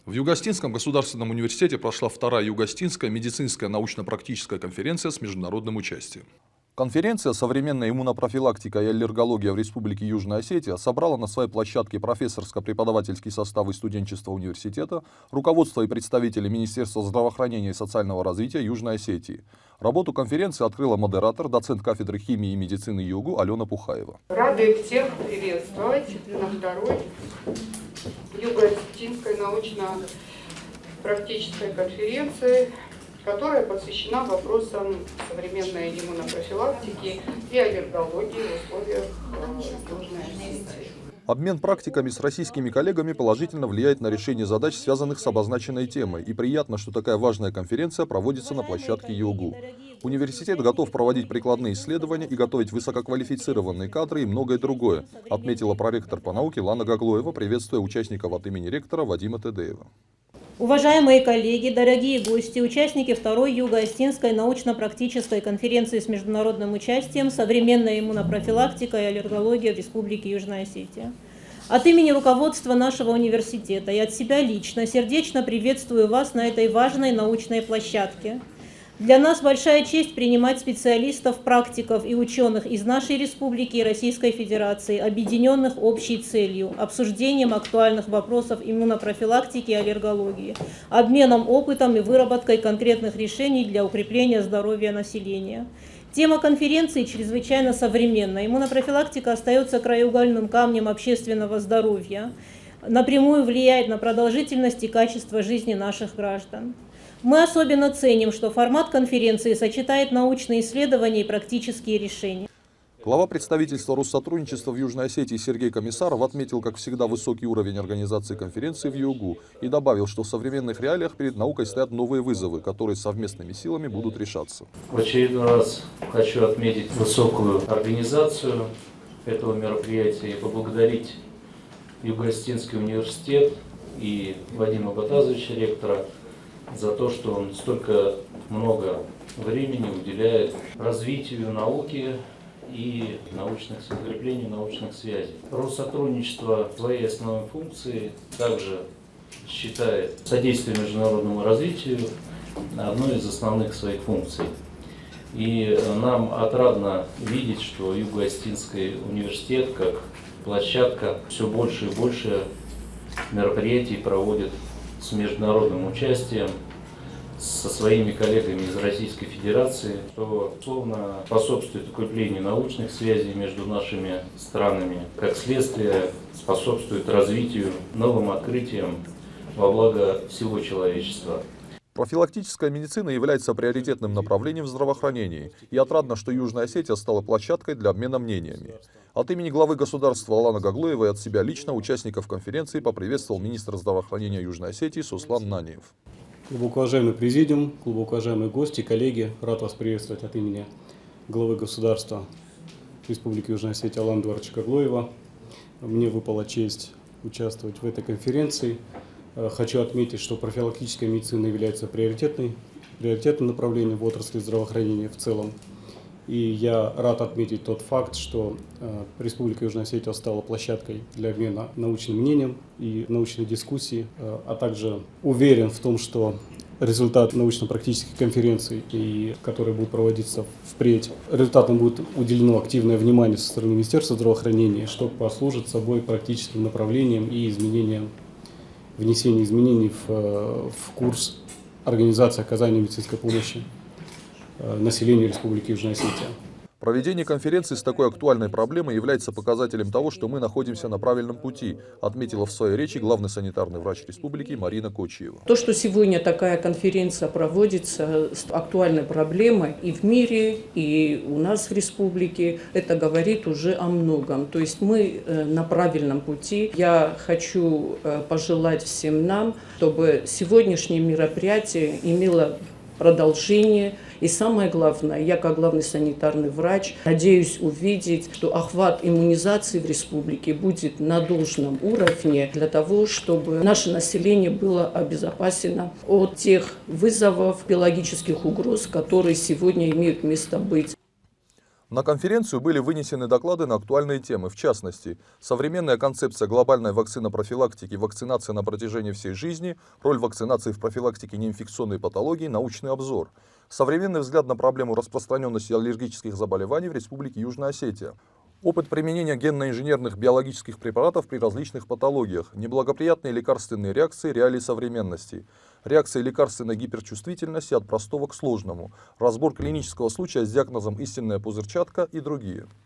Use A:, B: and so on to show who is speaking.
A: В Югостинском государственном университете прошла вторая Югостинская медицинская научно-практическая конференция с международным участием. Конференция «Современная иммунопрофилактика и аллергология в Республике Южная Осетия» собрала на своей площадке профессорско-преподавательский состав и студенчество университета, руководство и представители Министерства здравоохранения и социального развития Южной Осетии. Работу конференции открыла модератор, доцент кафедры химии и медицины ЮГУ Алена Пухаева.
B: Рады всех приветствовать на второй Юго-Осетинской научно-практической конференции, которая посвящена вопросам современной иммунопрофилактики и аллергологии в условиях Южной Осетии.
A: Обмен практиками с российскими коллегами положительно влияет на решение задач, связанных с обозначенной темой, и приятно, что такая важная конференция проводится на площадке ЮГУ. Университет готов проводить прикладные исследования и готовить высококвалифицированные кадры и многое другое, отметила проректор по науке Лана Гаглоева, приветствуя участников от имени ректора Вадима Тедеева.
C: Уважаемые коллеги, дорогие гости, участники второй Юго-Осетинской научно-практической конференции с международным участием «Современная иммунопрофилактика и аллергология в Республике Южная Осетия». От имени руководства нашего университета и от себя лично сердечно приветствую вас на этой важной научной площадке. Для нас большая честь принимать специалистов, практиков и ученых из нашей республики и Российской Федерации, объединенных общей целью – обсуждением актуальных вопросов иммунопрофилактики и аллергологии, обменом опытом и выработкой конкретных решений для укрепления здоровья населения. Тема конференции чрезвычайно современна. Иммунопрофилактика остается краеугольным камнем общественного здоровья, напрямую влияет на продолжительность и качество жизни наших граждан. Мы особенно ценим, что формат конференции сочетает научные исследования и практические решения.
A: Глава представительства Россотрудничества в Южной Осетии Сергей Комиссаров отметил, как всегда, высокий уровень организации конференции в ЮГУ и добавил, что в современных реалиях перед наукой стоят новые вызовы, которые совместными силами будут решаться.
D: В очередной раз хочу отметить высокую организацию этого мероприятия и поблагодарить Юго-Осетинский университет и Вадима Батазовича, ректора, за то, что он столько много времени уделяет развитию науки и закреплению научных связей. Россотрудничество своей основной функции также считает содействие международному развитию одной из основных своих функций. И нам отрадно видеть, что Юго-Осетинский университет как площадка все больше и больше мероприятий проводит с международным участием, со своими коллегами из Российской Федерации, что, условно, способствует укреплению научных связей между нашими странами, как следствие способствует развитию, новым открытиям во благо всего человечества.
A: Профилактическая медицина является приоритетным направлением в здравоохранении, и отрадно, что Южная Осетия стала площадкой для обмена мнениями. От имени главы государства Алана Гаглоева и от себя лично участников конференции поприветствовал министр здравоохранения Южной Осетии Суслан Наниев.
E: Глубоко уважаемый президиум, глубоко уважаемые гости, коллеги, рад вас приветствовать от имени главы государства Республики Южная Осетия Алана Эдуардовича Гаглоева. Мне выпала честь участвовать в этой конференции. Хочу отметить, что профилактическая медицина является приоритетным направлением в отрасли здравоохранения в целом. И я рад отметить тот факт, что Республика Южная Осетия стала площадкой для обмена научным мнением и научной дискуссии, а также уверен в том, что результат научно-практических конференций, которые будут проводиться впредь, результатам будет уделено активное внимание со стороны Министерства здравоохранения, что послужит собой практическим направлением и внесение изменений в курс организации оказания медицинской помощи населению Республики Южная Осетия.
A: Проведение конференции с такой актуальной проблемой является показателем того, что мы находимся на правильном пути, отметила в своей речи главный санитарный врач республики Марина Кочиева.
F: То, что сегодня такая конференция проводится с актуальной проблемой и в мире, и у нас в республике, это говорит уже о многом. То есть мы на правильном пути. Я хочу пожелать всем нам, чтобы сегодняшнее мероприятие имело продолжение. И самое главное, я как главный санитарный врач надеюсь увидеть, что охват иммунизации в республике будет на должном уровне для того, чтобы наше население было обезопасено от тех вызовов, биологических угроз, которые сегодня имеют место быть.
A: На конференцию были вынесены доклады на актуальные темы, в частности, современная концепция глобальной вакцинопрофилактики, вакцинация на протяжении всей жизни, роль вакцинации в профилактике неинфекционной патологии, научный обзор, современный взгляд на проблему распространенности аллергических заболеваний в Республике Южная Осетия, опыт применения генно-инженерных биологических препаратов при различных патологиях, неблагоприятные лекарственные реакции, реалии современности, реакции лекарственной гиперчувствительности от простого к сложному, разбор клинического случая с диагнозом истинная пузырчатка и другие.